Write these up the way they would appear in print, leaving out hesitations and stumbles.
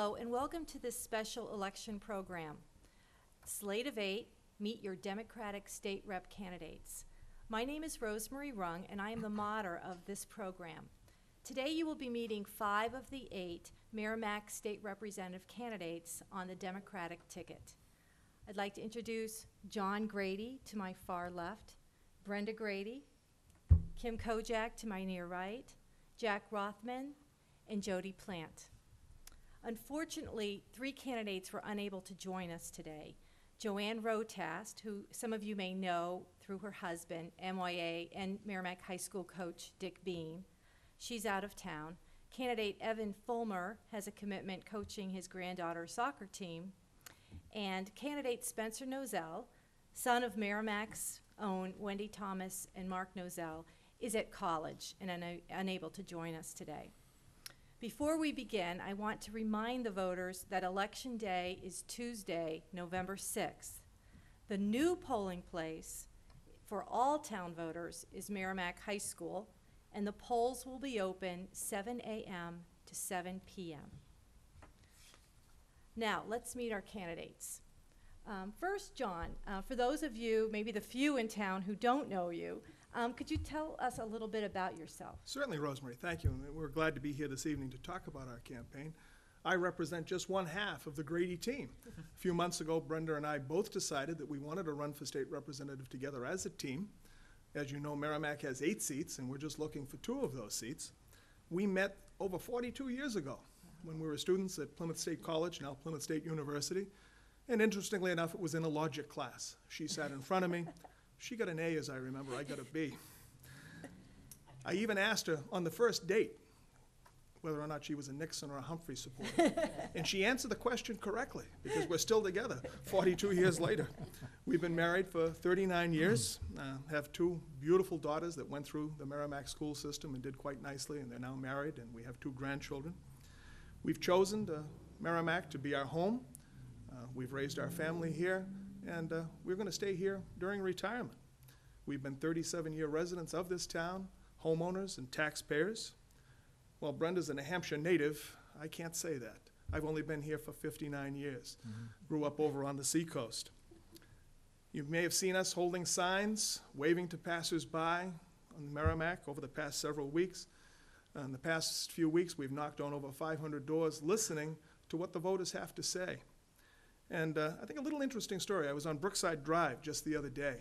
Hello, and welcome to this special election program. Slate of 8, meet your Democratic state rep candidates. My name is Rosemarie Rung, and I am the moderator of this program. Today you will be meeting 5 of the 8 Merrimack state representative candidates on the Democratic ticket. I'd like to introduce John Grady to my far left, Brenda Grady, Kim Kojak to my near right, Jack Rothman, and Jody Plante. Unfortunately, 3 candidates were unable to join us today. Joanne Rotast, who some of you may know through her husband, MYA, and Merrimack High School coach Dick Bean. She's out of town. Candidate Evan Fulmer has a commitment coaching his granddaughter's soccer team. And candidate Spencer Nozell, son of Merrimack's own Wendy Thomas and Mark Nozell, is at college and unable to join us today. Before we begin, I want to remind the voters that Election Day is Tuesday, November 6th. The new polling place for all town voters is Merrimack High School, and the polls will be open 7 a.m. to 7 p.m. Now, let's meet our candidates. First, John, for those of you, maybe the few in town who don't know you, could you tell us a little bit about yourself? Certainly, Rosemarie, thank you. And we're glad to be here this evening to talk about our campaign. I represent just one half of the Grady team. A few months ago, Brenda and I both decided that we wanted to run for state representative together as a team. As you know, Merrimack has 8 seats, and we're just looking for 2 of those seats. We met over 42 years ago when we were students at Plymouth State College, now Plymouth State University. And interestingly enough, it was in a logic class. She sat in front of me. She got an A, as I remember. I got a B. I even asked her on the first date whether or not she was a Nixon or a Humphrey supporter. And she answered the question correctly, because we're still together 42 years later. We've been married for 39 years, have 2 beautiful daughters that went through the Merrimack school system and did quite nicely, and they're now married, and we have 2 grandchildren. We've chosen Merrimack to be our home. We've raised our family here, and we're going to stay here during retirement. We've been 37-year residents of this town, homeowners and taxpayers. While Brenda's a New Hampshire native, I can't say that. I've only been here for 59 years. Grew up over on the seacoast. You may have seen us holding signs, waving to passersby on the Merrimack over the past several weeks. In the past few weeks, we've knocked on over 500 doors listening to what the voters have to say. And I think a little interesting story. I was on Brookside Drive just the other day,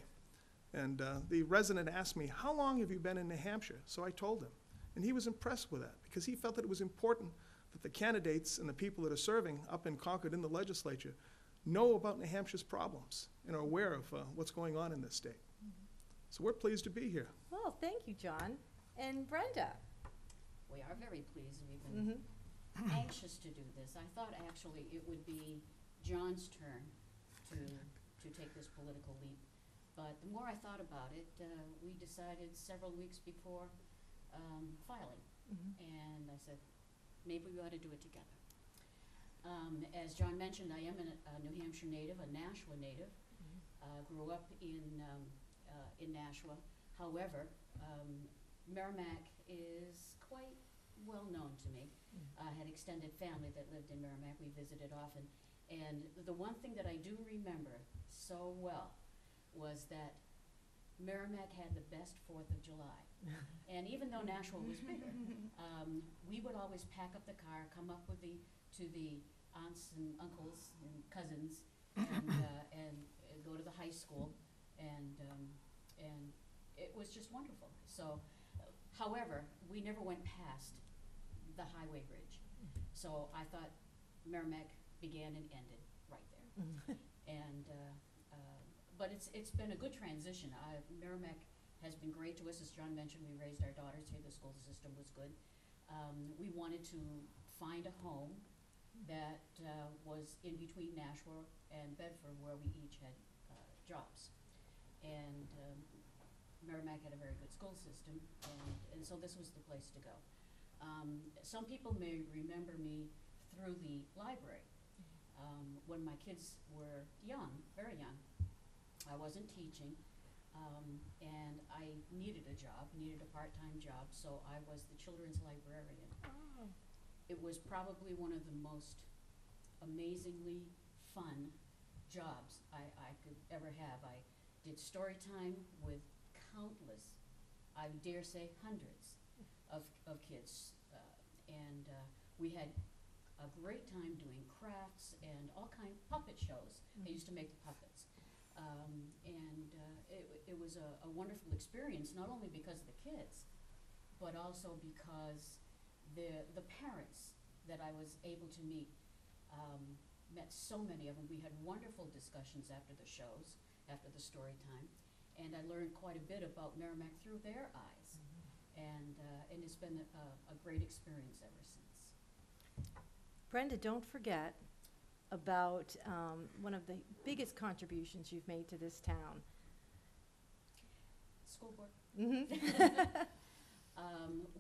and the resident asked me, "How long have you been in New Hampshire?" So I told him, and he was impressed with that because he felt that it was important that the candidates and the people that are serving up in Concord in the legislature know about New Hampshire's problems and are aware of what's going on in this state. So we're pleased to be here. Well, thank you, John. And Brenda? We are very pleased. We've been anxious to do this. I thought actually it would be John's turn to take this political leap. But the more I thought about it, we decided several weeks before filing. And I said, maybe we ought to do it together. As John mentioned, I am a New Hampshire native, a Nashua native. Grew up in Nashua. However, Merrimack is quite well known to me. I had extended family that lived in Merrimack. We visited often. And the one thing that I do remember so well was that Merrimack had the best 4th of July. And even though Nashua was bigger, we would always pack up the car, come up with to the aunts and uncles and cousins, and go to the high school, and it was just wonderful. So, however, we never went past the highway bridge. So I thought Merrimack began and ended right there. And but it's been a good transition. Merrimack has been great to us. As John mentioned, we raised our daughters here. The school system was good. We wanted to find a home that was in between Nashua and Bedford, where we each had jobs. And Merrimack had a very good school system, and so this was the place to go. Some people may remember me through the library. When my kids were young, very young, I wasn't teaching, and I needed a job, needed a part-time job, so I was the children's librarian. Oh. It was probably one of the most amazingly fun jobs I could ever have. I did story time with countless, I dare say hundreds of kids. We had a great time doing crafts and all kind of puppet shows. I used to make the puppets. It was a wonderful experience, not only because of the kids, but also because the parents that I was able to meet, met so many of them. We had wonderful discussions after the shows, after the story time, and I learned quite a bit about Merrimack through their eyes. And it's been a great experience ever since. Brenda, don't forget about one of the biggest contributions you've made to this town. School board. Mm-hmm.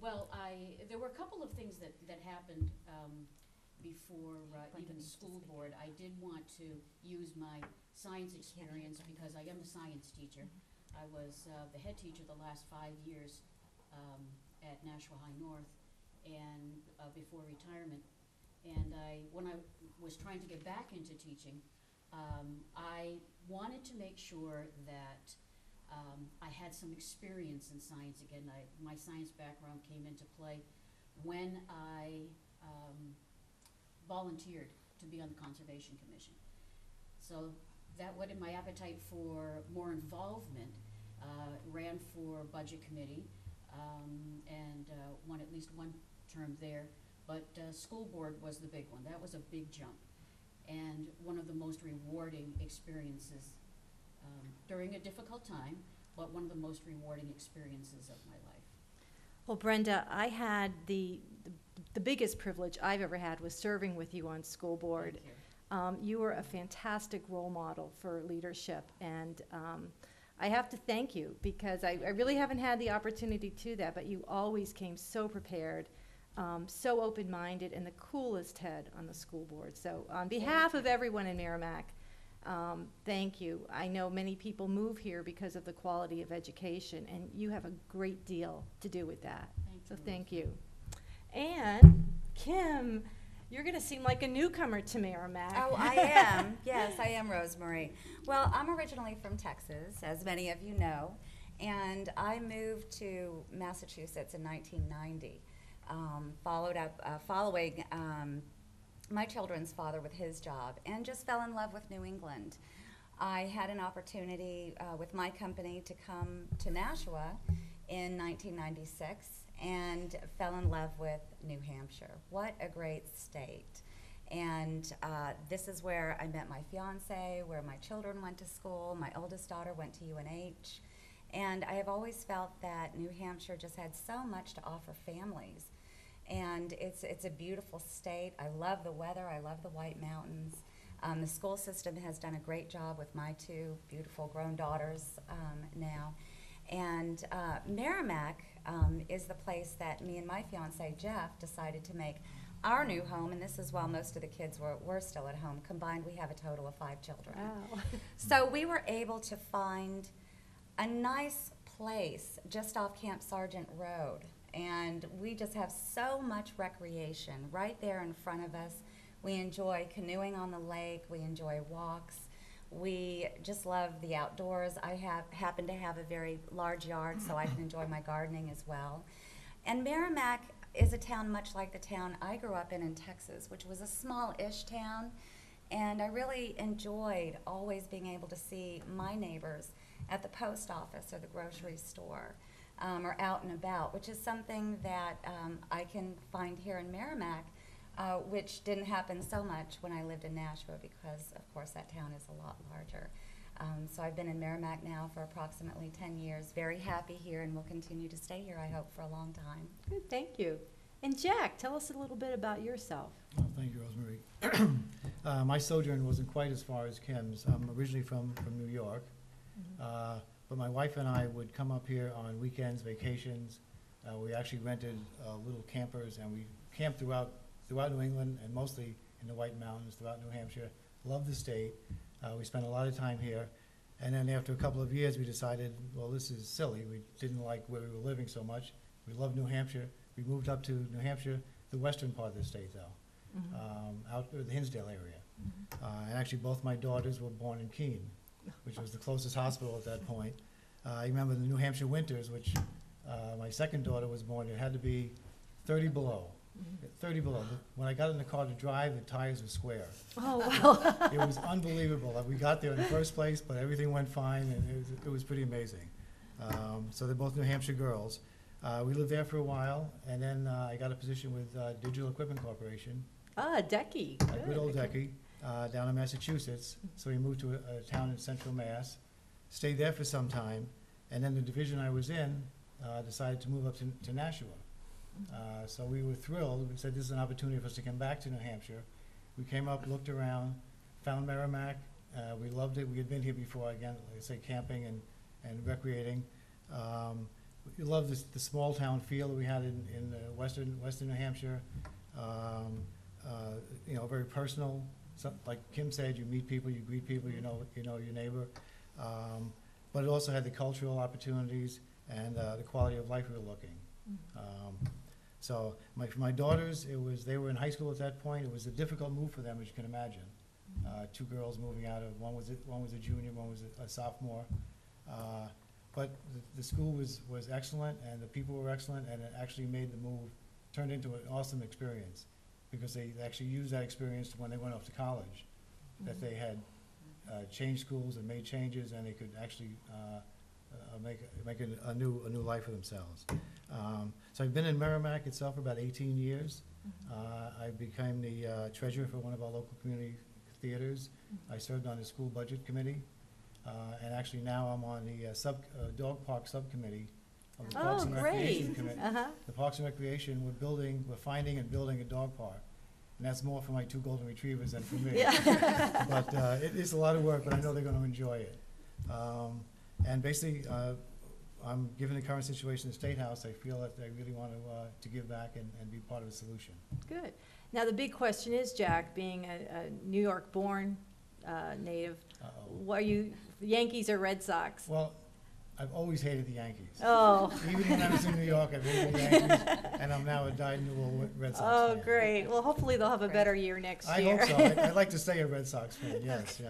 Well, there were a couple of things that happened before even school board. I did want to use my science experience because I am a science teacher. I was the head teacher the last 5 years at Nashua High North and before retirement. And when I was trying to get back into teaching, I wanted to make sure that I had some experience in science again. My science background came into play when I volunteered to be on the Conservation Commission. So that whetted my appetite for more involvement, ran for Budget Committee, and won at least one term there. But school board was the big one. That was a big jump, and one of the most rewarding experiences during a difficult time, but one of the most rewarding experiences of my life. Well, Brenda, I had the biggest privilege I've ever had was serving with you on school board. Thank you. You were a fantastic role model for leadership, and I have to thank you because I really haven't had the opportunity to do that, but you always came so prepared, so open-minded, and the coolest head on the school board. So on behalf of everyone in Merrimack, thank you. I know many people move here because of the quality of education, and you have a great deal to do with that. So thank you. And Kim, you're going to seem like a newcomer to Merrimack. Oh, I am. Yes, I am, Rosemarie. Well, I'm originally from Texas, as many of you know, and I moved to Massachusetts in 1990, following my children's father with his job, and just fell in love with New England. I had an opportunity with my company to come to Nashua in 1996 and fell in love with New Hampshire. What a great state. And this is where I met my fiance, where my children went to school. My oldest daughter went to UNH. And I have always felt that New Hampshire just had so much to offer families. And it's a beautiful state. I love the weather. I love the White Mountains. The school system has done a great job with my two beautiful grown daughters now. And Merrimack is the place that me and my fiance, Jeff, decided to make our new home, and this is while most of the kids were still at home. Combined, we have a total of 5 children. Wow. So we were able to find a nice place just off Camp Sargent Road, and we just have so much recreation right there in front of us. We enjoy canoeing on the lake. We enjoy walks. We just love the outdoors. I happen to have a very large yard, so I can enjoy my gardening as well. And Merrimack is a town much like the town I grew up in Texas, which was a small-ish town. And I really enjoyed always being able to see my neighbors at the post office or the grocery store or out and about, which is something that I can find here in Merrimack, which didn't happen so much when I lived in Nashua because, of course, that town is a lot larger. So I've been in Merrimack now for approximately 10 years. Very happy here, and will continue to stay here, I hope, for a long time. Good, thank you. And Jack, tell us a little bit about yourself. Well, thank you, Rosemarie. My sojourn wasn't quite as far as Kim's. I'm originally from New York, but my wife and I would come up here on weekends, vacations. We actually rented little campers, and we camped throughout New England and mostly in the White Mountains, throughout New Hampshire. Loved the state. We spent a lot of time here. And then after a couple of years, we decided, well, this is silly. We didn't like where we were living so much. We loved New Hampshire. We moved up to New Hampshire, the western part of the state, though. out in the Hinsdale area. And actually, both my daughters were born in Keene, which was the closest hospital at that point. I remember the New Hampshire winters, which my second daughter was born, it had to be 30 below. 30 below. When I got in the car to drive, the tires were square. Oh, wow. It was unbelievable. We got there in the first place, but everything went fine, and it was pretty amazing. So they're both New Hampshire girls. We lived there for a while, and then I got a position with Digital Equipment Corporation, Decky. a good old Decky, down in Massachusetts. So we moved to a town in central Mass, stayed there for some time, and then the division I was in decided to move up to Nashua. So we were thrilled. We said this is an opportunity for us to come back to New Hampshire. We came up, looked around, found Merrimack. We loved it. We had been here before, again, like I say, camping and recreating. We loved the small town feel that we had in western New Hampshire. Very personal. So, like Kim said, you meet people, you greet people, you know your neighbor. But it also had the cultural opportunities and the quality of life we were looking. So for my daughters, they were in high school at that point. It was a difficult move for them, as you can imagine. Two girls moving out of, one was a junior, one was a sophomore. But the school was excellent, and the people were excellent, and it actually made the move, turned into an awesome experience, because they actually used that experience when they went off to college, that they had changed schools and made changes, and they could actually make a new life for themselves. So I've been in Merrimack itself for about 18 years. I became the treasurer for one of our local community theaters. I served on the school budget committee. And actually now I'm on the dog park subcommittee of the Parks and Recreation Committee. The Parks and Recreation, we're finding and building a dog park. And that's more for my two golden retrievers than for me. But it is a lot of work, but I know they're going to enjoy it. And basically, I'm given the current situation in the State House, I feel that I really want to give back and be part of the solution. Good. Now, the big question is, Jack, being a New York-born native, what are you, Yankees or Red Sox? Well, I've always hated the Yankees. Oh. Even when I was in New York, I hated the Yankees, and I'm now a dyed-in-the-wool Red Sox fan. Oh, great. Well, hopefully they'll have a better year next year. I hope so. I'd like to stay a Red Sox fan, yes.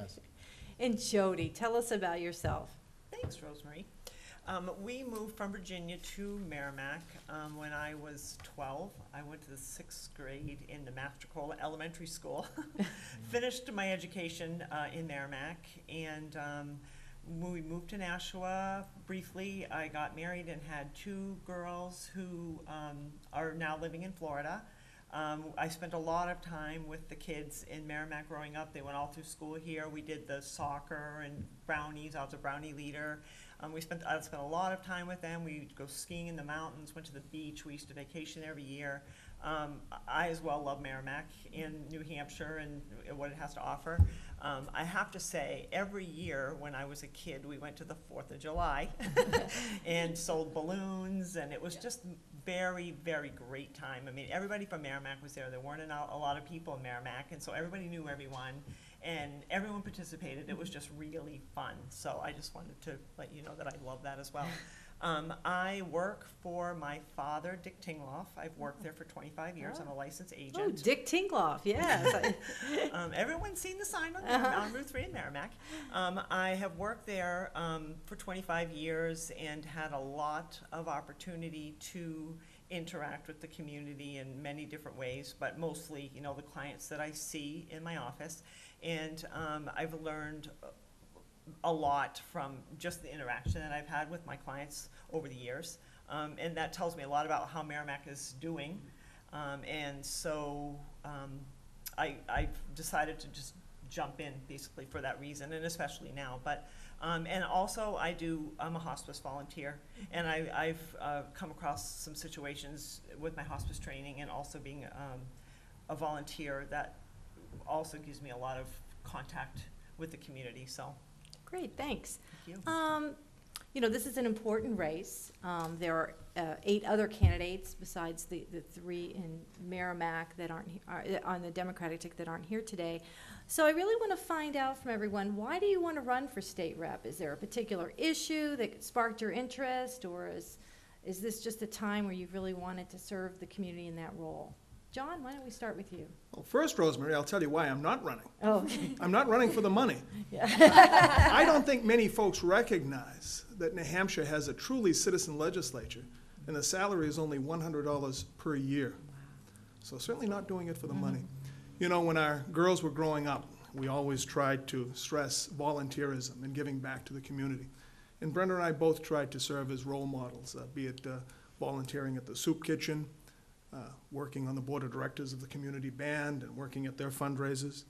And Jody, tell us about yourself. Thanks, Rosemarie. We moved from Virginia to Merrimack when I was 12. I went to the 6th grade in the Mastricola Elementary School. Finished my education in Merrimack, and we moved to Nashua briefly. I got married and had 2 girls who are now living in Florida. I spent a lot of time with the kids in Merrimack growing up. They went all through school here. We did the soccer and brownies. I was a brownie leader. I spent a lot of time with them. We'd go skiing in the mountains, went to the beach. We used to vacation every year. I as well love Merrimack in New Hampshire and what it has to offer. I have to say, every year when I was a kid, we went to the 4th of July and sold balloons, and it was just very, very great time. I mean, everybody from Merrimack was there. There weren't a lot of people in Merrimack, and so everybody knew everyone, and everyone participated. It was just really fun. So I just wanted to let you know that I love that as well. I work for my father, Dick Tingloff. I've worked there for 25 years. I'm a licensed agent. Oh, Dick Tingloff, yes. Everyone's seen the sign on Route 3 in Merrimack. I have worked there for 25 years and had a lot of opportunity to interact with the community in many different ways, but mostly, the clients that I see in my office. And I've learned a lot from just the interaction that I've had with my clients over the years. And that tells me a lot about how Merrimack is doing. And so I've decided to just jump in basically for that reason, and especially now. But and also I'm a hospice volunteer, and I've come across some situations with my hospice training and also being a volunteer that also gives me a lot of contact with the community. So. Great, thanks. Thank you. This is an important race. There are 8 other candidates besides the 3 in Merrimack that aren't on the Democratic ticket that aren't here today. So I really want to find out from everyone, why do you want to run for state rep? Is there a particular issue that sparked your interest, or is this just a time where you really wanted to serve the community in that role? John, why don't we start with you? Well, first, Rosemarie, I'll tell you why I'm not running. Oh, I'm not running for the money. yeah. I don't think many folks recognize that New Hampshire has a truly citizen legislature, and the salary is only $100 per year. So certainly not doing it for the money. You know, when our girls were growing up, we always tried to stress volunteerism and giving back to the community. And Brenda and I both tried to serve as role models, be it volunteering at the soup kitchen, working on the board of directors of the community band, and working at their fundraisers.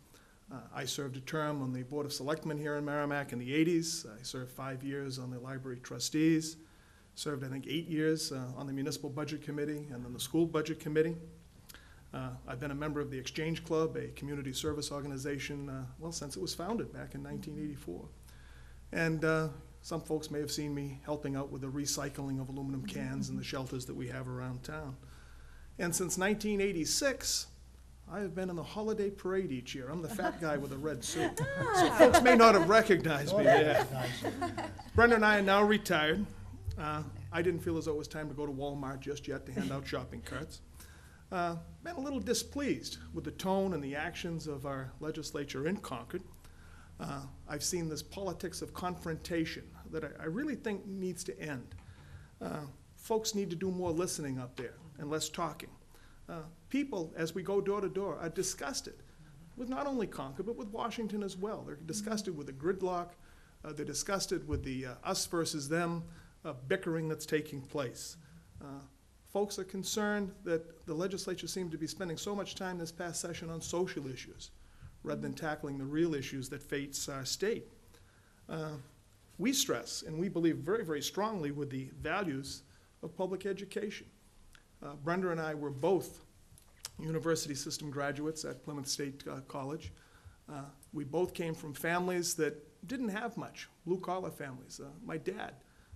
I served a term on the Board of Selectmen here in Merrimack in the 80s. I served 5 years on the library trustees, served, I think, 8 years on the municipal budget committee and on the school budget committee. I've been a member of the Exchange Club, a community service organization, well, since it was founded back in 1984. And some folks may have seen me helping out with the recycling of aluminum cans in the shelters that we have around town. And since 1986, I have been in the holiday parade each year. I'm the fat guy with a red suit. So folks may not have recognized me there. Brenda and I are now retired. I didn't feel as though it was time to go to Walmart just yet to hand out shopping carts. Been a little displeased with the tone and the actions of our legislature in Concord. I've seen this politics of confrontation that I really think needs to end. Folks need to do more listening up there and less talking. People, as we go door to door, are disgusted with not only Concord, but with Washington as well. They're disgusted with the gridlock. They're disgusted with the us versus them bickering that's taking place. Folks are concerned that the legislature seemed to be spending so much time this past session on social issues rather than tackling the real issues that face our state. We stress, and we believe very, very strongly with the values of public education. Brenda and I were both university system graduates at Plymouth State College. We both came from families that didn't have much, blue-collar families. My dad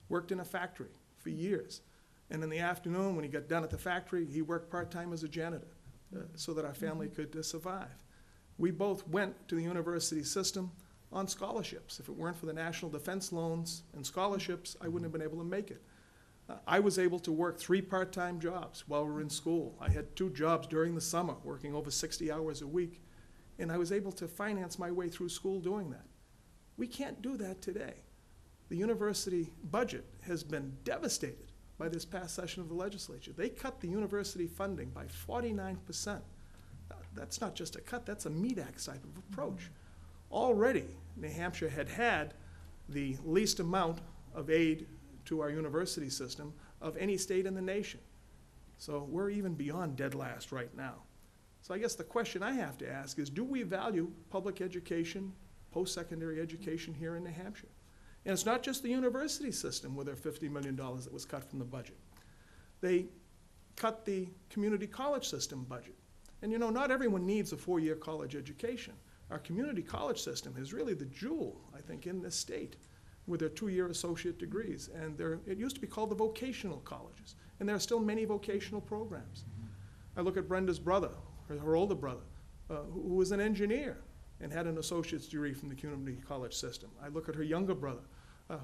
worked in a factory for years. And in the afternoon, when he got done at the factory, he worked part-time as a janitor so that our family could survive. We both went to the university system on scholarships. If it weren't for the national defense loans and scholarships, I wouldn't have been able to make it. I was able to work 3 part-time jobs while we were in school. I had 2 jobs during the summer, working over 60 hours a week, and I was able to finance my way through school doing that. We can't do that today. The university budget has been devastated by this past session of the legislature. They cut the university funding by 49%. That's not just a cut, that's a meat axe type of approach. Already, New Hampshire had the least amount of aid to our university system of any state in the nation. So we're even beyond dead last right now. So I guess the question I have to ask is, do we value public education, post-secondary education here in New Hampshire? And it's not just the university system with their $50 million that was cut from the budget. They cut the community college system budget. And you know, not everyone needs a 4-year college education. Our community college system is really the jewel, I think, in this state with their 2-year associate degrees. And it used to be called the vocational colleges. And there are still many vocational programs. I look at Brenda's brother, her older brother, who was an engineer and had an associate's degree from the community college system. I look at her younger brother,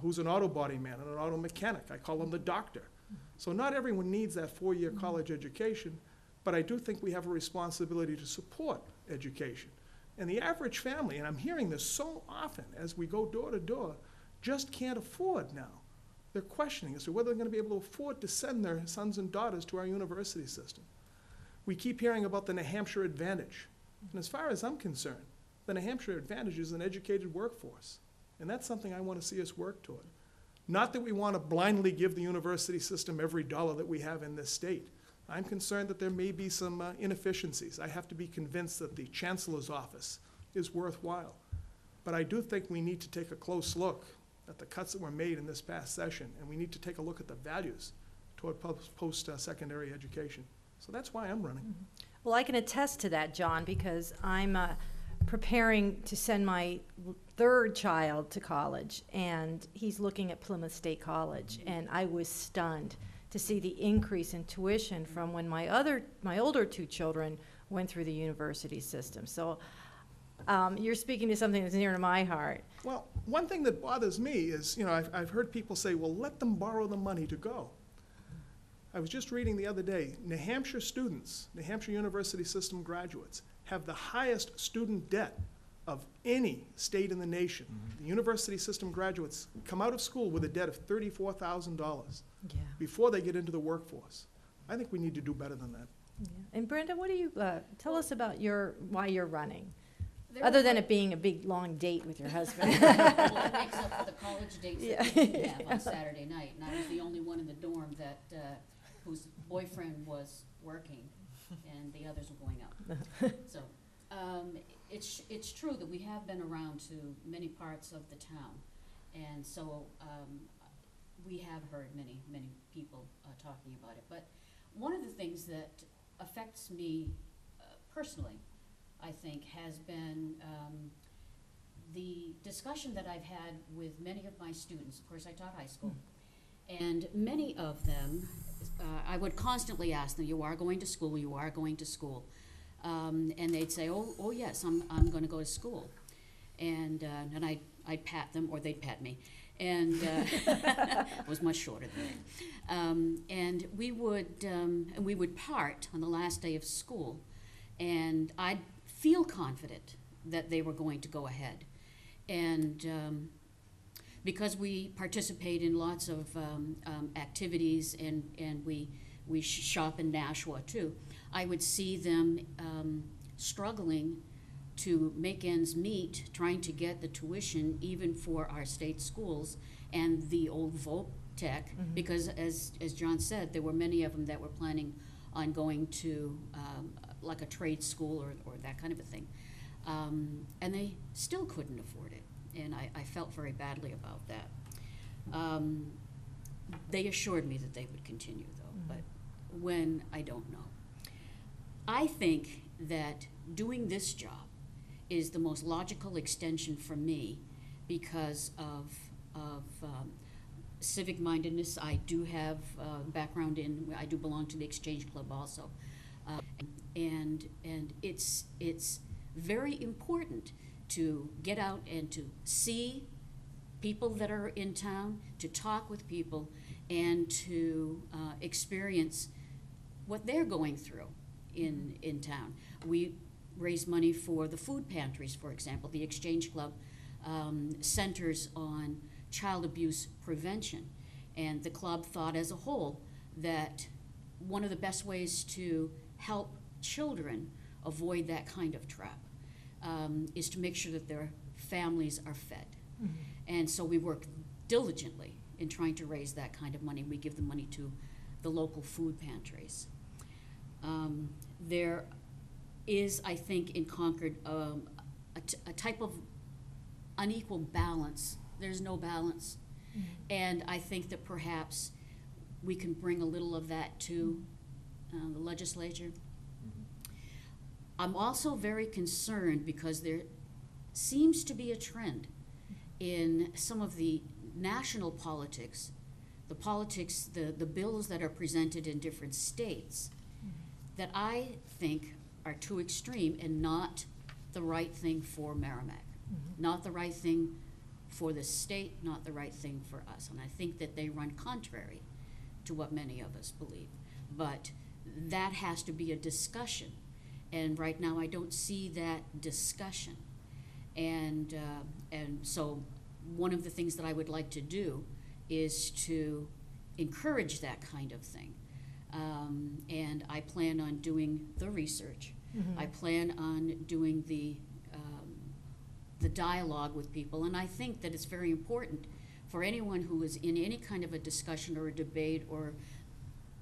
who's an auto body man and an auto mechanic. I call him the doctor. So not everyone needs that 4-year college education, but I do think we have a responsibility to support education. And the average family, and I'm hearing this so often as we go door to door, just can't afford now. They're questioning as to whether they're going to be able to afford to send their sons and daughters to our university system. We keep hearing about the New Hampshire Advantage. And as far as I'm concerned, the New Hampshire Advantage is an educated workforce. And that's something I want to see us work toward. Not that we want to blindly give the university system every dollar that we have in this state. I'm concerned that there may be some inefficiencies. I have to be convinced that the chancellor's office is worthwhile. But I do think we need to take a close look at the cuts that were made in this past session, and we need to take a look at the values toward post-secondary education. So that's why I'm running. Well, I can attest to that, John, because I'm preparing to send my 3rd child to college, and he's looking at Plymouth State College, and I was stunned to see the increase in tuition from when my older 2 children went through the university system. So you're speaking to something that's near to my heart. Well, one thing that bothers me is, you know, I've heard people say, well, let them borrow the money to go. I was just reading the other day, New Hampshire students, New Hampshire University System graduates, have the highest student debt of any state in the nation. The university system graduates come out of school with a debt of $34,000 Yeah. before they get into the workforce. I think we need to do better than that. Yeah. And Brenda, what do you, tell us about why you're running, There other were than like- it being a big, long date with your husband. Well, it makes up for the college dates Yeah. that we did have on Saturday night, and I was the only one in the dorm that, whose boyfriend was working, and the others were going out. So, it's true that we have been around to many parts of the town, and so, we have heard many people, talking about it. But one of the things that affects me, personally, I think, has been, the discussion that I've had with many of my students. Of course, I taught high school, and many of them, I would constantly ask them, "You are going to school, you are going to school." And they'd say, oh yes, I'm gonna go to school. And I'd pat them, or they'd pat me. And, it was much shorter than that. And we would part on the last day of school, and I'd feel confident that they were going to go ahead. And, because we participate in lots of, activities, and we shop in Nashua too, I would see them struggling to make ends meet, trying to get the tuition even for our state schools and the old Voc Tech, because as John said, there were many of them that were planning on going to like a trade school or that kind of a thing. And they still couldn't afford it, and I felt very badly about that. They assured me that they would continue though, but when, I don't know. I think that doing this job is the most logical extension for me because of civic mindedness. I do have background I do belong to the Exchange Club also. And it's very important to get out and to see people that are in town, to talk with people, and to experience what they're going through in town. We raise money for the food pantries, for example. The Exchange Club centers on child abuse prevention, and the club thought as a whole that one of the best ways to help children avoid that kind of trap is to make sure that their families are fed. And so we work diligently in trying to raise that kind of money. We give the money to the local food pantries. There is, I think, in Concord, a type of unequal balance. There's no balance. And I think that perhaps we can bring a little of that to the legislature. I'm also very concerned because there seems to be a trend in some of the national politics, the bills that are presented in different states, that I think are too extreme and not the right thing for Merrimack, not the right thing for the state, not the right thing for us. And I think that they run contrary to what many of us believe. But that has to be a discussion. And right now I don't see that discussion. And so one of the things that I would like to do is to encourage that kind of thing. And I plan on doing the research. I plan on doing the dialogue with people, and I think that it's very important for anyone who is in any kind of a discussion or a debate or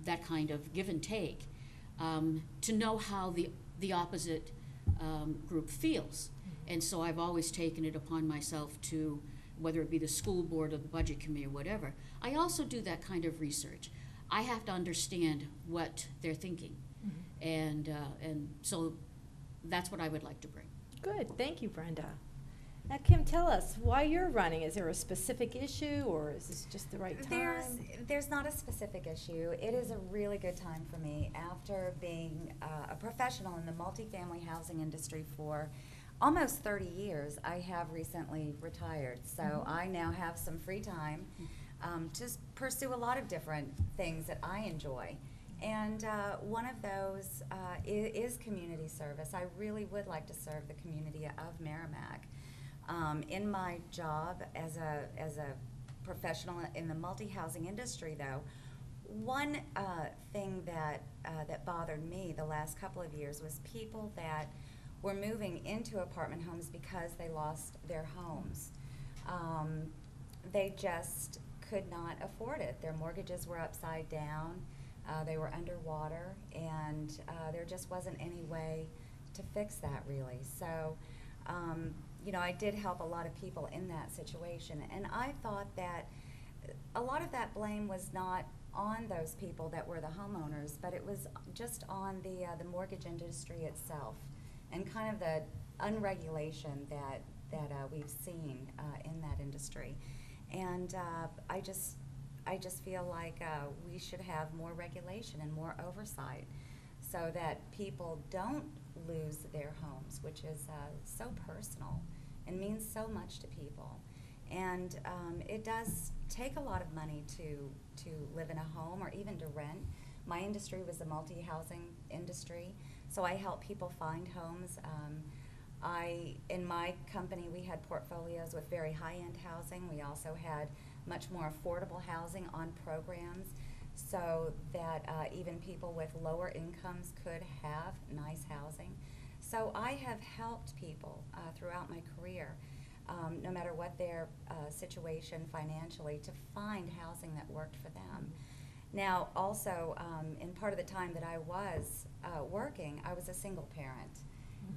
that kind of give and take to know how the opposite group feels. And so I've always taken it upon myself to, whether it be the school board or the budget committee or whatever, I also do that kind of research. I have to understand what they're thinking. And so that's what I would like to bring. Good, thank you, Brenda. Now, Kim, tell us why you're running. Is there a specific issue, or is this just the right time? There's not a specific issue. It is a really good time for me after being a professional in the multifamily housing industry for almost 30 years. I have recently retired, so I now have some free time. to pursue a lot of different things that I enjoy. And one of those is community service. I really would like to serve the community of Merrimack. In my job as a professional in the multi-housing industry, though, one thing that bothered me the last couple of years was people that were moving into apartment homes because they lost their homes. They just could not afford it. Their mortgages were upside down. They were underwater, and there just wasn't any way to fix that, really. So, you know, I did help a lot of people in that situation, and I thought that a lot of that blame was not on those people that were the homeowners, but it was just on the mortgage industry itself, and kind of the unregulation that we've seen in that industry. And I just feel like we should have more regulation and more oversight so that people don't lose their homes, which is so personal and means so much to people. And it does take a lot of money to live in a home or even to rent. My industry was the multi-housing industry, so I help people find homes. In my company, we had portfolios with very high-end housing. We also had much more affordable housing on programs so that even people with lower incomes could have nice housing. So I have helped people throughout my career, no matter what their situation financially, to find housing that worked for them. Now, also, in part of the time that I was working, I was a single parent.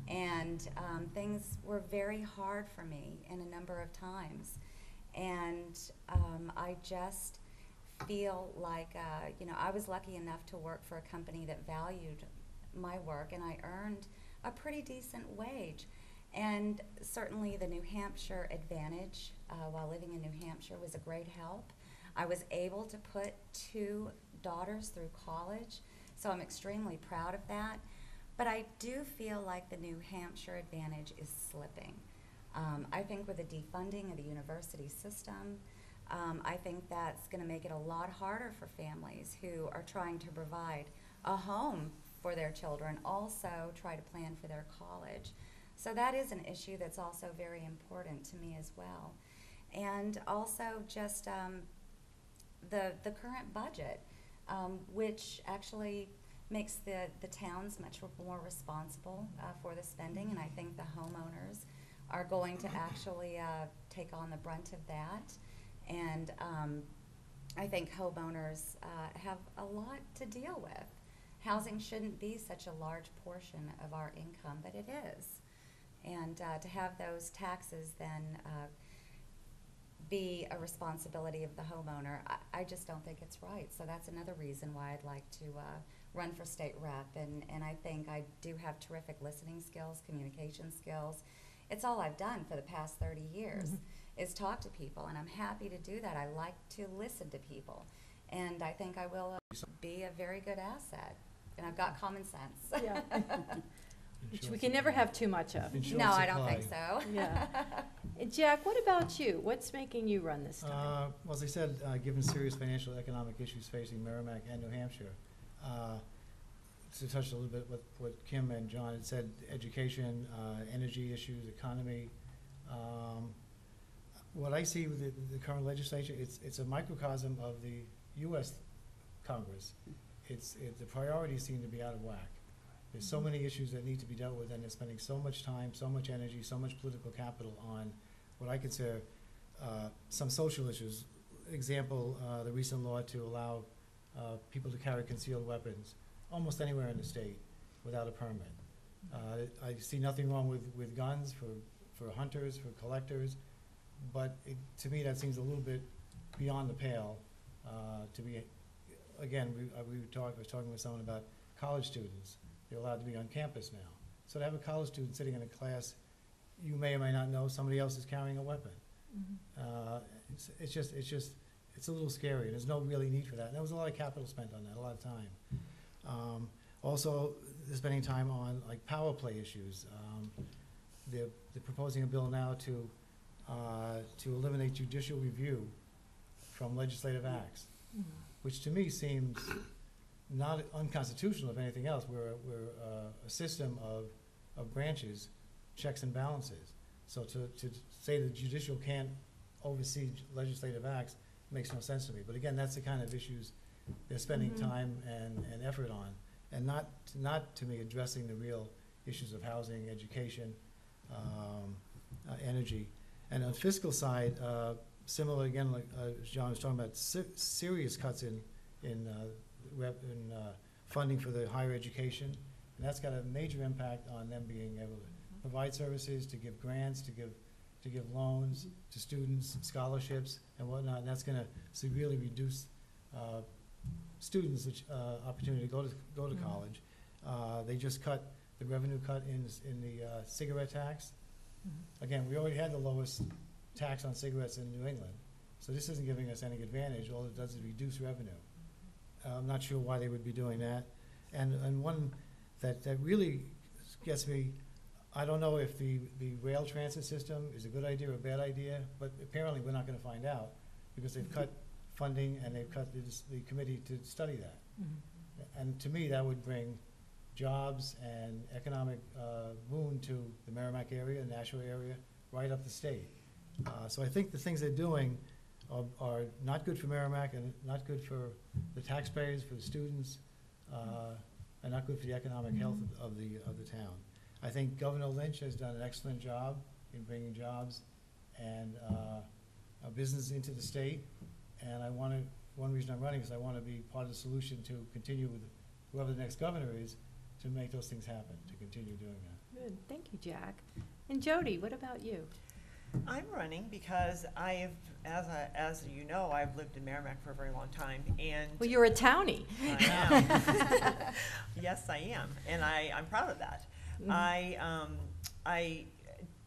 And things were very hard for me in a number of times. And I just feel like, you know, I was lucky enough to work for a company that valued my work, and I earned a pretty decent wage. And certainly the New Hampshire advantage while living in New Hampshire was a great help. I was able to put 2 daughters through college, so I'm extremely proud of that. But I do feel like the New Hampshire advantage is slipping. I think with the defunding of the university system, I think that's going to make it a lot harder for families who are trying to provide a home for their children, also try to plan for their college. So that is an issue that's also very important to me as well. And also just the current budget, which actually makes the towns much more responsible for the spending, and I think the homeowners are going to actually take on the brunt of that. And I think homeowners have a lot to deal with. Housing shouldn't be such a large portion of our income, but it is. And to have those taxes then be a responsibility of the homeowner, I just don't think it's right. So that's another reason why I'd like to run for state rep. And I think I do have terrific listening skills, communication skills. It's all I've done for the past 30 years is talk to people, and I'm happy to do that. I like to listen to people, and I think I will be a very good asset. And I've got common sense. Yeah. Which we can never have too much of. No, I don't think so. Yeah. Jack, what about you? What's making you run this time? Well, as I said, given serious financial economic issues facing Merrimack and New Hampshire, to touch a little bit with what Kim and John had said, education, energy issues, economy. What I see with the current legislature, it's a microcosm of the U.S. Congress. The priorities seem to be out of whack. There's so many issues that need to be dealt with, and they're spending so much time, so much energy, so much political capital on what I consider some social issues. Example, the recent law to allow people to carry concealed weapons almost anywhere in the state without a permit. I see nothing wrong with guns for hunters, for collectors, but to me that seems a little bit beyond the pale to be. Again, I was talking with someone about college students. They're allowed to be on campus now. So to have a college student sitting in a class, you may or may not know somebody else is carrying a weapon. It's a little scary. There's no really need for that. And there was a lot of capital spent on that, a lot of time. Also, they're spending time on like power play issues. They're proposing a bill now to eliminate judicial review from legislative acts, which to me seems not unconstitutional, if anything else. We're a system of branches, checks and balances. So to say the judicial can't oversee legislative acts makes no sense to me. But again, that's the kind of issues they're spending time and effort on, and not to me addressing the real issues of housing, education, energy. And on fiscal side, similar again, like John was talking about, serious cuts in funding for the higher education, and that's got a major impact on them being able to provide services, to give grants, to give loans to students, scholarships and whatnot, and that's going to severely reduce students' opportunity to go to college. They just cut the revenue cut in the cigarette tax. Again, we already had the lowest tax on cigarettes in New England, so this isn't giving us any advantage. All it does is reduce revenue. I'm not sure why they would be doing that. And one that really gets me, I don't know if the rail transit system is a good idea or a bad idea, but apparently we're not going to find out because they've cut funding and they've cut the committee to study that. And to me, that would bring jobs and economic boon to the Merrimack area, the Nashua area, right up the state. So I think the things they're doing are not good for Merrimack and not good for the taxpayers, for the students, and not good for the economic health of the town. I think Governor Lynch has done an excellent job in bringing jobs and business into the state, and one reason I'm running is I want to be part of the solution to continue with whoever the next governor is to make those things happen, to continue doing that. Good, thank you, Jack. And Jody, what about you? I'm running because as you know, I've lived in Merrimack for a very long time, and Well, you're a townie. I am. Yes, I am, and I'm proud of that. I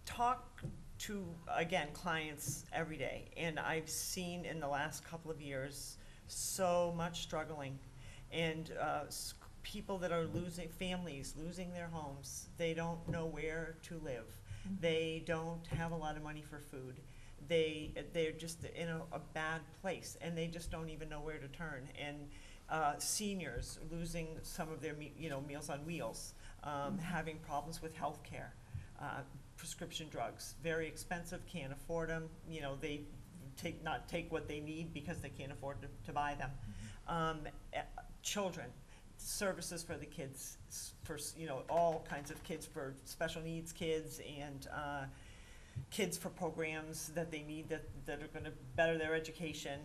talk to, again, clients every day, and I've seen in the last couple of years so much struggling, and people that are losing, families losing their homes. They don't know where to live. They don't have a lot of money for food. They're just in a bad place, and they just don't even know where to turn. And seniors losing some of their Meals on Wheels, having problems with health care, prescription drugs, very expensive, can't afford them. They not take what they need because they can't afford to buy them. Children, services for the kids, for all kinds of kids, for special needs kids, and kids for programs that they need that are going to better their education.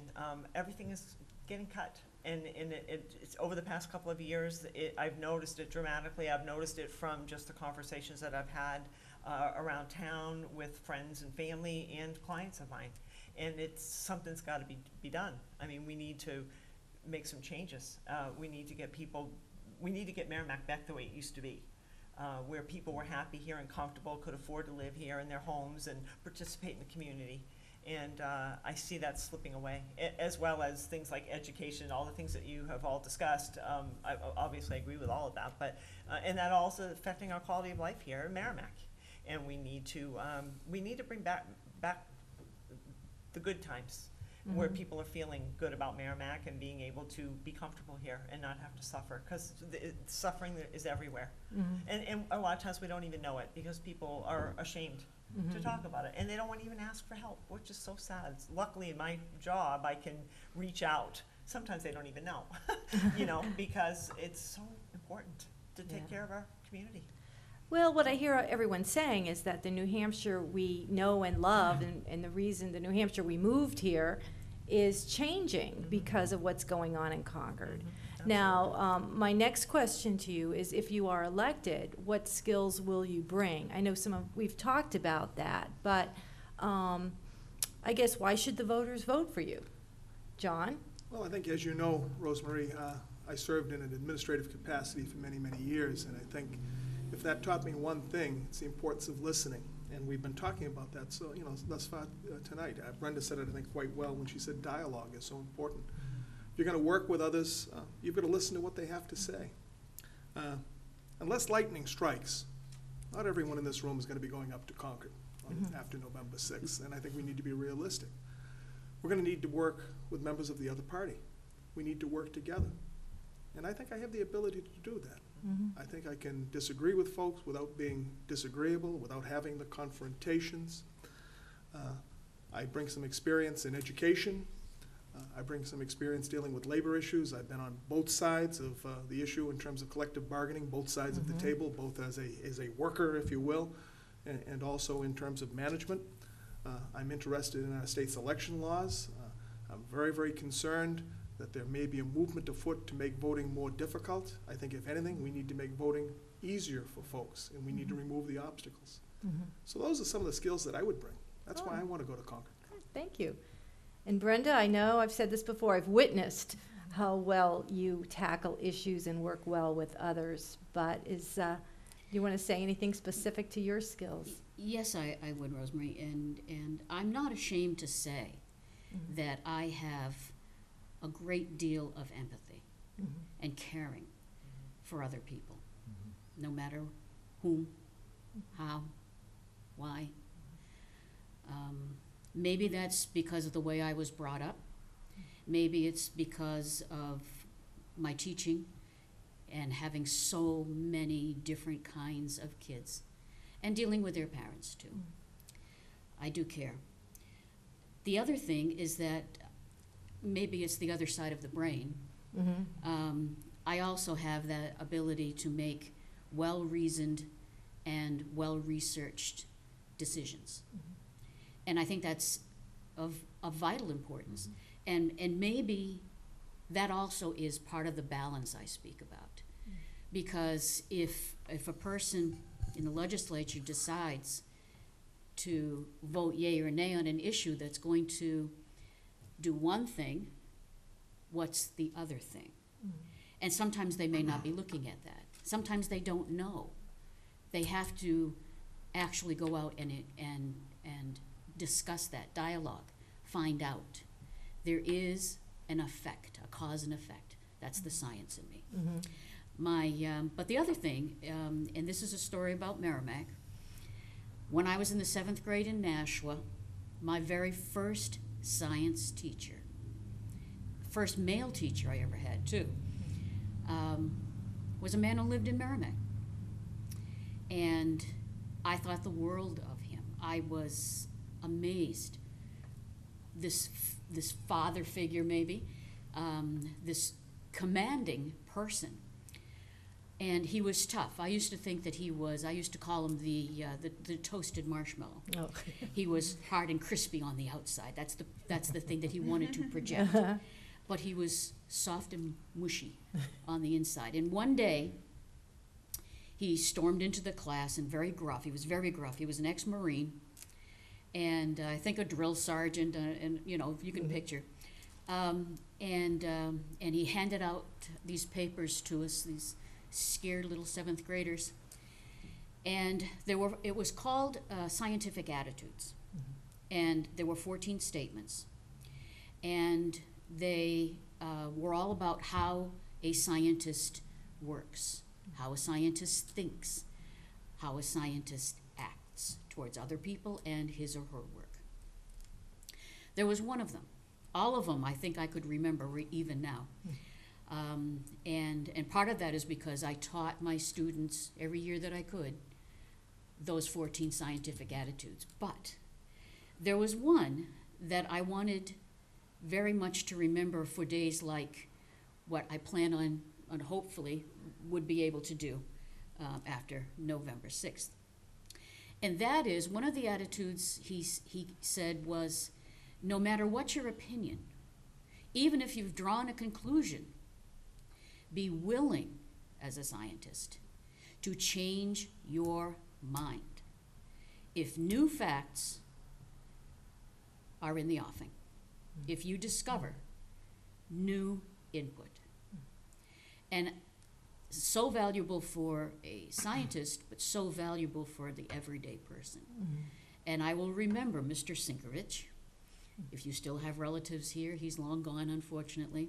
Everything is getting cut, and it's over the past couple of years. I've noticed it dramatically. I've noticed it from just the conversations that I've had around town with friends and family and clients of mine, and something's got to be done. I mean, we need to make some changes. We need to get Merrimack back the way it used to be, where people were happy here and comfortable, could afford to live here in their homes and participate in the community. And I see that slipping away, as well as things like education, all the things that you have all discussed. I obviously agree with all of that, but and that also affecting our quality of life here in Merrimack. And we need to bring back the good times, where people are feeling good about Merrimack and being able to be comfortable here and not have to suffer, because suffering is everywhere. And a lot of times we don't even know it because people are ashamed to talk about it, and they don't want to even ask for help, which is so sad. Luckily in my job I can reach out. Sometimes they don't even know, because it's so important to take care of our community. Well, what I hear everyone saying is that the New Hampshire we know and love, and the reason the New Hampshire we moved here is changing because of what's going on in Concord. Now, my next question to you is, if you are elected, what skills will you bring? I know we've talked about that, but I guess why should the voters vote for you? John? Well, I think, as you know, Rosemarie, I served in an administrative capacity for many, many years, and I think if that taught me one thing, it's the importance of listening. And we've been talking about that, so, thus far tonight. Brenda said it, I think, quite well when she said dialogue is so important. If you're going to work with others, you've got to listen to what they have to say. Unless lightning strikes, not everyone in this room is going to be going up to Concord after November 6th, and I think we need to be realistic. we're going to need to work with members of the other party. We need to work together. And I think I have the ability to do that. I think I can disagree with folks without being disagreeable, without having the confrontations. I bring some experience in education. I bring some experience dealing with labor issues. I've been on both sides of the issue in terms of collective bargaining, both sides of the table, both as a worker, if you will, and also in terms of management. I'm interested in our state's election laws. I'm very, very concerned that there may be a movement afoot to make voting more difficult. I think if anything, we need to make voting easier for folks, and we need to remove the obstacles. So those are some of the skills that I would bring. That's why I want to go to Concord. Thank you. And Brenda, I know I've said this before, I've witnessed how well you tackle issues and work well with others, but do you want to say anything specific to your skills? Yes, I would, Rosemarie, and I'm not ashamed to say that I have a great deal of empathy and caring for other people, no matter whom, how, why. Maybe that's because of the way I was brought up. Maybe it's because of my teaching and having so many different kinds of kids and dealing with their parents too. I do care. The other thing is that maybe it's the other side of the brain. I also have that ability to make well-reasoned and well-researched decisions. And I think that's of vital importance. And maybe that also is part of the balance I speak about. Because if a person in the legislature decides to vote yea or nay on an issue that's going to do one thing, what's the other thing? And sometimes they may not be looking at that. Sometimes they don't know. They have to actually go out and discuss that, dialogue, find out. There is an effect, a cause and effect. That's the science in me. But the other thing, and this is a story about Merrimack, when I was in the 7th grade in Nashua, my very first science teacher, first male teacher I ever had too, was a man who lived in Merrimack. And I thought the world of him. I was amazed. This father figure maybe, this commanding person. And he was tough. I used to think that I used to call him the toasted marshmallow. Oh. He was hard and crispy on the outside. That's the thing that he wanted to project. But he was soft and mushy on the inside. And one day, he stormed into the class and very gruff. He was very gruff. He was an ex-Marine, and I think a drill sergeant, and you know, if you can picture. And he handed out these papers to us, these scared little 7th graders. And it was called Scientific Attitudes. And there were 14 statements. And they were all about how a scientist works, how a scientist thinks, how a scientist acts towards other people and his or her work. There was one of them. All of them I think I could remember even now. And part of that is because I taught my students every year that I could those 14 scientific attitudes. But there was one that I wanted very much to remember for days like what I plan on hopefully would be able to do after November 6th. And that is, one of the attitudes he said was, no matter what your opinion, even if you've drawn a conclusion, be willing as a scientist to change your mind if new facts are in the offing, if you discover new input. And so valuable for a scientist, but so valuable for the everyday person. And I will remember Mr. Sinkovich. If you still have relatives here, he's long gone, unfortunately.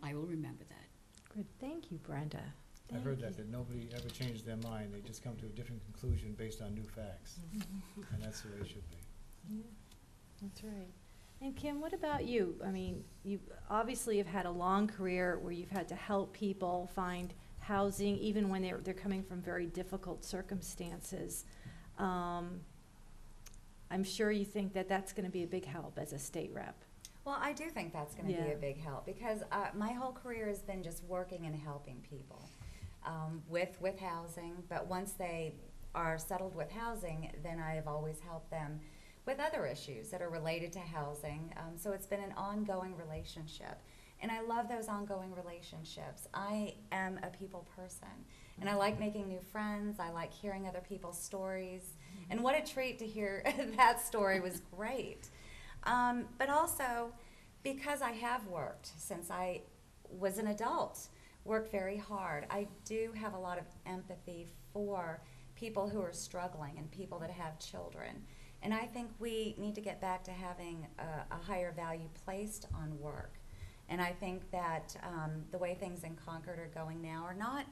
I will remember that. Good. Thank you, Brenda. I've heard that nobody ever changed their mind. They just come to a different conclusion based on new facts. And that's the way it should be. Yeah, that's right. And Kim, what about you? I mean, you obviously have had a long career where you've had to help people find housing, even when they're coming from very difficult circumstances. I'm sure you think that that's going to be a big help as a state rep. Well, I do think that's going to be Yeah. a big help because my whole career has been just working and helping people with housing. But once they are settled with housing, then I have always helped them with other issues that are related to housing. So it's been an ongoing relationship. And I love those ongoing relationships. I am a people person, and I like making new friends. I like hearing other people's stories. And what a treat to hear that story was great. But also, because I have worked since I was an adult, worked very hard, I do have a lot of empathy for people who are struggling and people that have children. And I think we need to get back to having a higher value placed on work. And I think that the way things in Concord are going now are not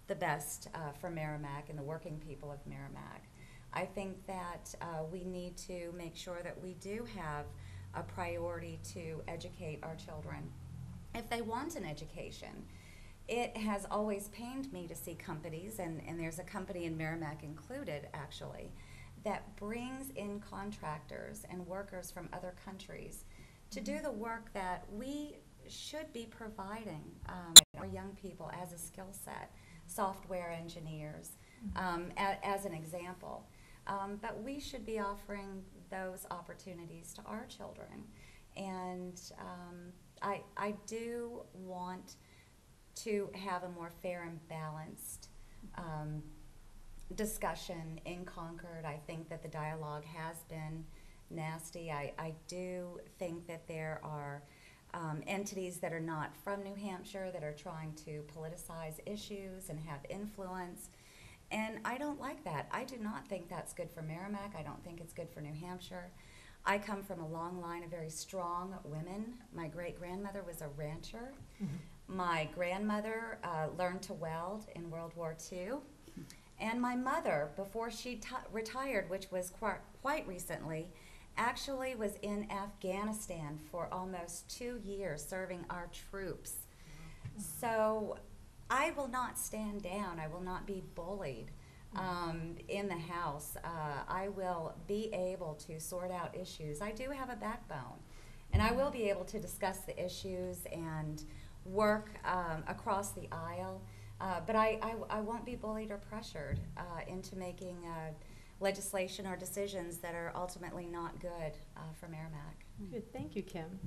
the best for Merrimack and the working people of Merrimack. I think that we need to make sure that we do have a priority to educate our children if they want an education. It has always pained me to see companies, and there's a company in Merrimack included actually, that brings in contractors and workers from other countries to do the work that we should be providing our young people as a skill set, software engineers, as an example. But we should be offering those opportunities to our children. And I do want to have a more fair and balanced discussion in Concord. I think that the dialogue has been nasty. I do think that there are entities that are not from New Hampshire that are trying to politicize issues and have influence. And I don't like that. I do not think that's good for Merrimack. I don't think it's good for New Hampshire. I come from a long line of very strong women. My great-grandmother was a rancher. Mm-hmm. My grandmother learned to weld in World War II. And my mother, before she retired, which was quite recently, actually was in Afghanistan for almost 2 years serving our troops. Mm-hmm. So I will not stand down. I will not be bullied in the House. I will be able to sort out issues. I do have a backbone, and I will be able to discuss the issues and work across the aisle. But I won't be bullied or pressured into making legislation or decisions that are ultimately not good for Merrimack. Good, thank you, Kim.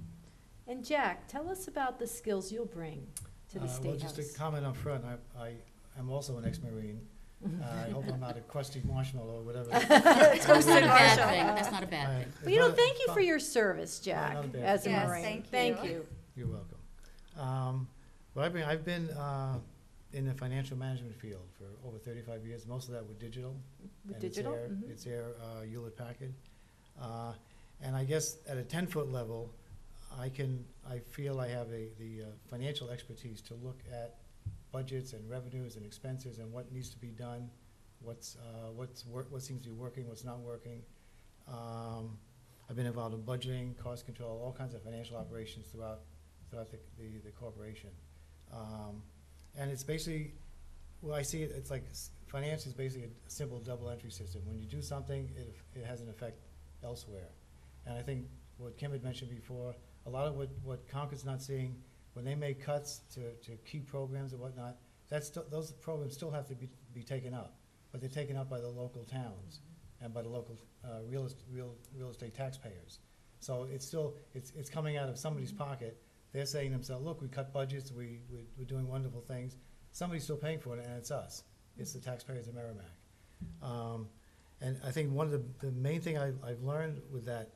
And Jack, tell us about the skills you'll bring to the State well, House. just to comment up front, I am also an ex-Marine. I hope I'm not a crusty marshmallow or whatever. That's not a bad thing. That's not a bad thing. Well, you know, thank you for your service, Jack, not a bad as a thing. Yes, Marine. thank you. You're welcome. But I've been in the financial management field for over 35 years. Most of that with digital. With and digital? It's Air Hewlett Packard. And I guess at a 10-foot level, I feel I have the financial expertise to look at budgets and revenues and expenses and what needs to be done, what seems to be working, what's not working. I've been involved in budgeting, cost control, all kinds of financial operations throughout the corporation. And it's basically, well, I see it, it's like finance is basically a simple double entry system. When you do something, it has an effect elsewhere. And I think what Kim had mentioned before, a lot of what Concord's not seeing, when they make cuts to key programs and whatnot, those programs still have to be taken up, but they're taken up by the local towns and by the local real estate taxpayers. So it's coming out of somebody's pocket. They're saying to themselves, look, we cut budgets, we're doing wonderful things. Somebody's still paying for it, and it's us. It's the taxpayers of Merrimack. And I think one of the main thing I've learned with that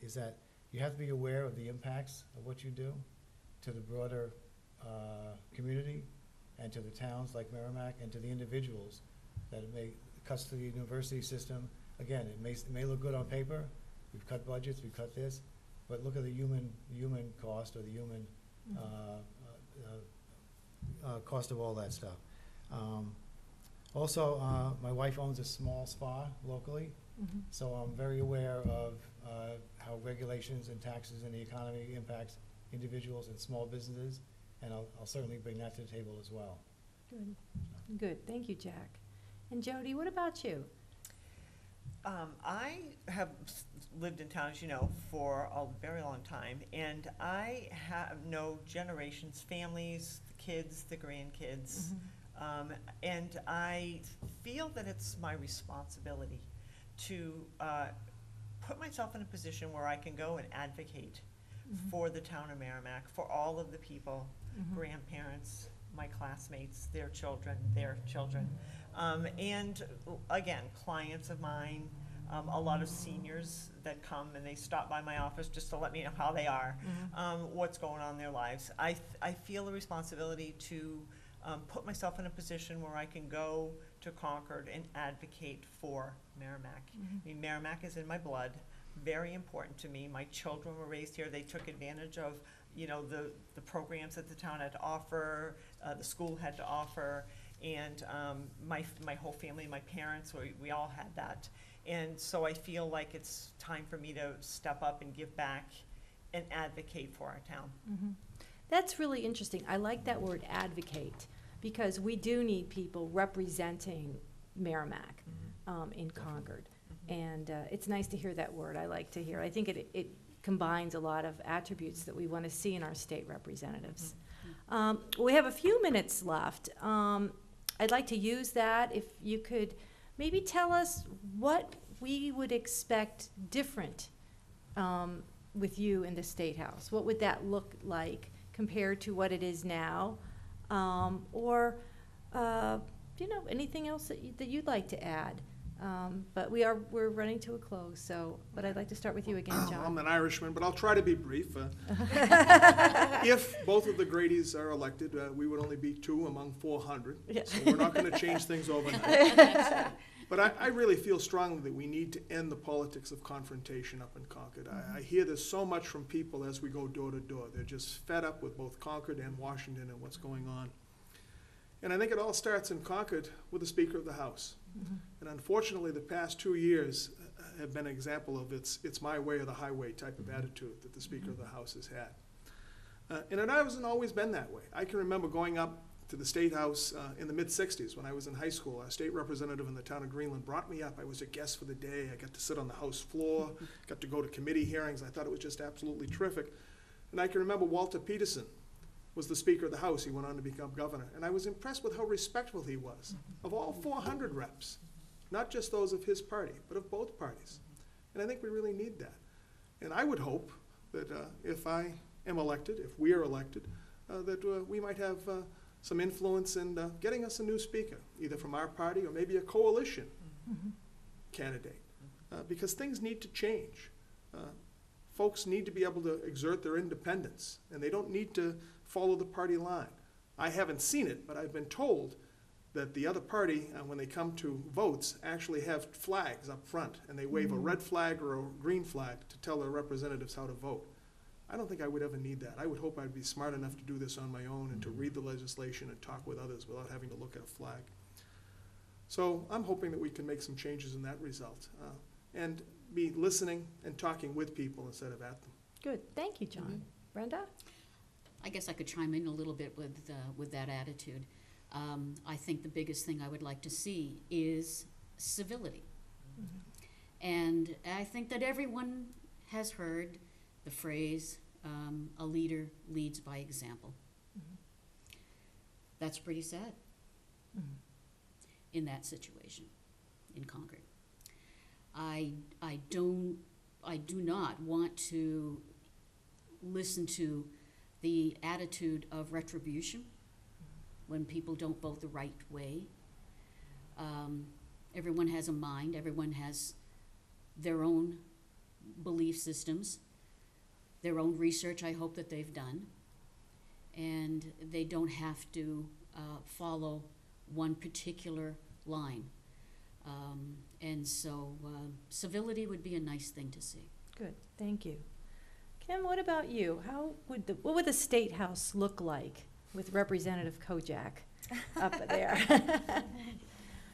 is that you have to be aware of the impacts of what you do to the broader community and to the towns like Merrimack and to the individuals that it may cuts to the university system. Again, it may look good on paper. We've cut budgets, we've cut this, but look at the human cost or the human cost of all that stuff. Also, my wife owns a small spa locally, So I'm very aware of how regulations and taxes and the economy impacts individuals and small businesses, and I'll certainly bring that to the table as well. Good. Good. Thank you, Jack. And Jody, what about you? I have lived in town, as you know, for a very long time, and I know generations, families, the kids, the grandkids, and I feel that it's my responsibility to put myself in a position where I can go and advocate for the town of Merrimack, for all of the people, grandparents, my classmates, their children, and again, clients of mine, a lot of seniors that come and they stop by my office just to let me know how they are, what's going on in their lives. I feel a responsibility to put myself in a position where I can go to Concord and advocate for Merrimack. I mean, Merrimack is in my blood, very important to me. My children were raised here. They took advantage of, you know, the programs that the town had to offer, the school had to offer, and my whole family, my parents, we all had that. And so I feel like it's time for me to step up and give back and advocate for our town. That's really interesting. I like that word advocate, because we do need people representing Merrimack in Concord. And it's nice to hear that word. I like to hear. I think it combines a lot of attributes that we want to see in our state representatives. We have a few minutes left. I'd like to use that. If you could maybe tell us what we would expect different with you in the State House. What would that look like compared to what it is now? Or you know, anything else that you'd like to add? But we're running to a close, so, but I'd like to start with you again, John. I'm an Irishman, but I'll try to be brief. If both of the Gradys are elected, we would only be 2 among 400, so we're not going to change things overnight. But I really feel strongly that we need to end the politics of confrontation up in Concord. I hear this so much from people as we go door to door. They're just fed up with both Concord and Washington and what's going on. And I think it all starts in Concord with the Speaker of the House. And unfortunately, the past 2 years have been an example of it's my way or the highway type of attitude that the Speaker of the House has had. And it hasn't always been that way. I can remember going up to the State House in the mid-'60s when I was in high school. Our state representative in the town of Greenland brought me up. I was a guest for the day. I got to sit on the House floor, got to go to committee hearings. I thought it was just absolutely terrific. And I can remember Walter Peterson was the Speaker of the House. He went on to become governor. And I was impressed with how respectful he was of all 400 reps, not just those of his party, but of both parties. And I think we really need that. And I would hope that if I am elected, if we are elected, that we might have some influence in getting us a new speaker, either from our party or maybe a coalition candidate, because things need to change. Folks need to be able to exert their independence, and they don't need to follow the party line. I haven't seen it, but I've been told that the other party, when they come to votes, actually have flags up front, and they wave a red flag or a green flag to tell their representatives how to vote. I don't think I would ever need that. I would hope I'd be smart enough to do this on my own and to read the legislation and talk with others without having to look at a flag. So I'm hoping that we can make some changes in that result and be listening and talking with people instead of at them. Good. Thank you, John. Brenda? I guess I could chime in a little bit with that attitude. I think the biggest thing I would like to see is civility. And I think that everyone has heard the phrase, a leader leads by example. That's pretty sad in that situation in Concord. I do not want to listen to the attitude of retribution when people don't vote the right way. Everyone has a mind, everyone has their own belief systems, their own research, I hope that they've done, and they don't have to follow one particular line. And so civility would be a nice thing to see. Good, thank you. Kim, what about you? What would the State House look like with Representative Kojak up there?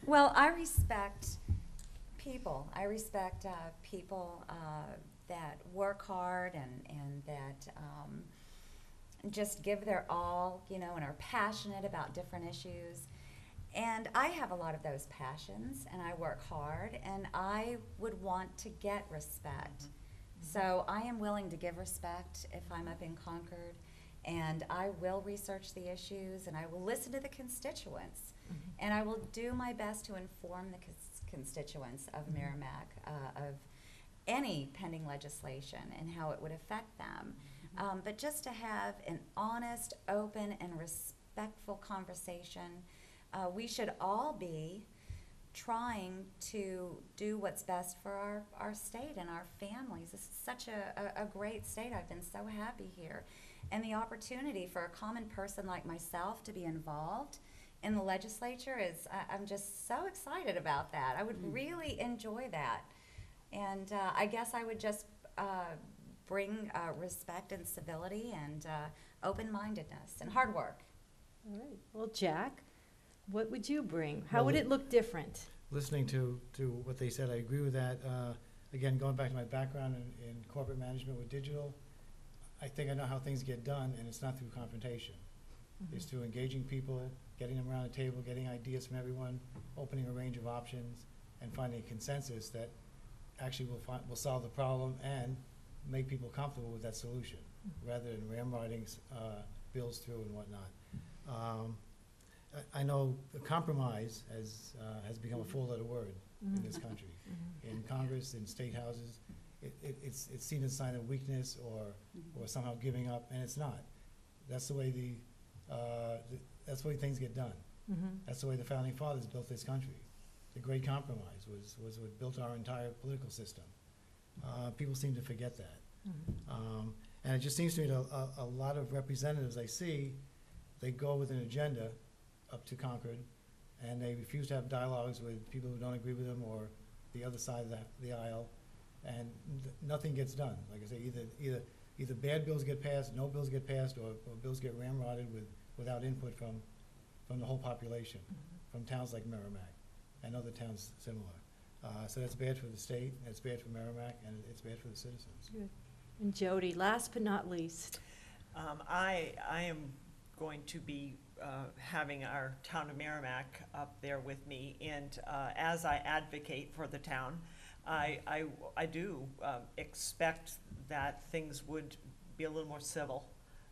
Well, I respect people. I respect people that work hard and that just give their all, you know, and are passionate about different issues. And I have a lot of those passions, and I work hard, and I would want to get respect. So I am willing to give respect if I'm up in Concord, and I will research the issues, and I will listen to the constituents, and I will do my best to inform the constituents of Merrimack of any pending legislation and how it would affect them. But just to have an honest, open, and respectful conversation. We should all be trying to do what's best for our state and our families. This is such a great state. I've been so happy here. And the opportunity for a common person like myself to be involved in the legislature is, I'm just so excited about that. I would really enjoy that. And I guess I would just bring respect and civility and open-mindedness and hard work. All right. Well, Jack, what would you bring? How would it look different? Listening to what they said, I agree with that. Again, going back to my background in corporate management with digital, I think I know how things get done, and it's not through confrontation. It's through engaging people, getting them around the table, getting ideas from everyone, opening a range of options, and finding a consensus that actually will solve the problem and make people comfortable with that solution, rather than ramrodding bills through and whatnot. I know the compromise has become a four-letter word in this country. In Congress, in state houses, it's seen as a sign of weakness or somehow giving up, and it's not. That's the way that's the way things get done. That's the way the founding fathers built this country. The great compromise was what built our entire political system. People seem to forget that. And it just seems to me that a lot of representatives I see, they go with an agenda up to Concord, and they refuse to have dialogues with people who don't agree with them or the other side of the aisle, and nothing gets done. Like I say, either bad bills get passed, no bills get passed, or bills get ramrodded without input from the whole population, from towns like Merrimack and other towns similar. So that's bad for the state, it's bad for Merrimack, and it's bad for the citizens. Good. And Jody, last but not least. I am going to be having our town of Merrimack up there with me, and as I advocate for the town, I do expect that things would be a little more civil.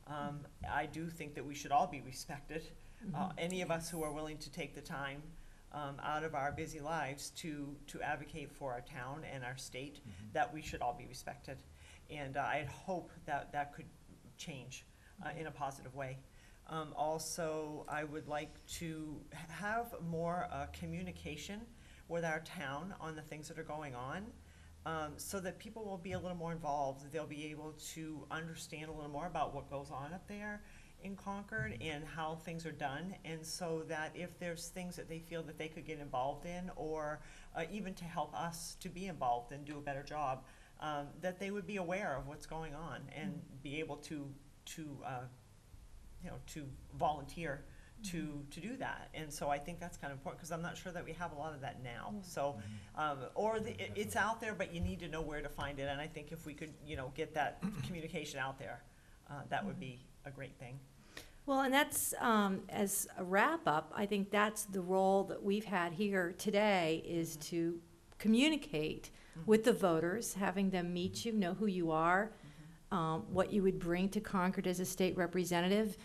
I do think that we should all be respected. Any of us who are willing to take the time out of our busy lives to advocate for our town and our state, that we should all be respected. And I hope that could change in a positive way. Also, I would like to have more communication with our town on the things that are going on, so that people will be a little more involved. They'll be able to understand a little more about what goes on up there in Concord and how things are done, and so that if there's things that they feel that they could get involved in, or even to help us to be involved and do a better job, that they would be aware of what's going on and be able to volunteer to do that. And so I think that's kind of important, because I'm not sure that we have a lot of that now. So, it's out there, but you need to know where to find it. And I think if we could, get that communication out there, that would be a great thing. Well, and that's, as a wrap-up, I think that's the role that we've had here today, is to communicate with the voters, having them meet you, know who you are, what you would bring to Concord as a state representative.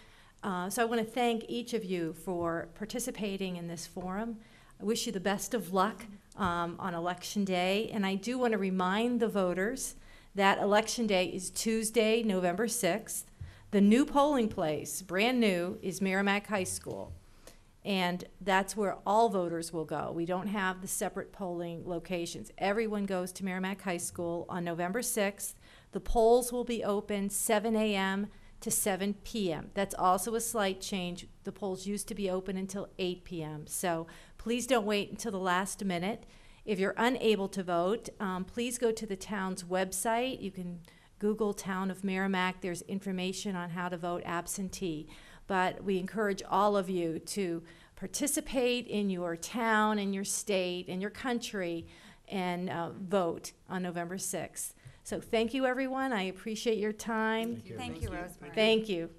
So I want to thank each of you for participating in this forum. I wish you the best of luck on Election Day. And I do want to remind the voters that Election Day is Tuesday, November 6th. The new polling place, brand new, is Merrimack High School. And that's where all voters will go. We don't have the separate polling locations. Everyone goes to Merrimack High School on November 6th. The polls will be open 7 a.m. to 7 p.m. That's also a slight change. The polls used to be open until 8 p.m. So please don't wait until the last minute. If you're unable to vote, please go to the town's website. You can Google Town of Merrimack. There's information on how to vote absentee. But we encourage all of you to participate in your town and your state and your country. and vote on November 6th. So thank you, everyone. I appreciate your time. Thank you. Thank you, Rosemary. Thank you.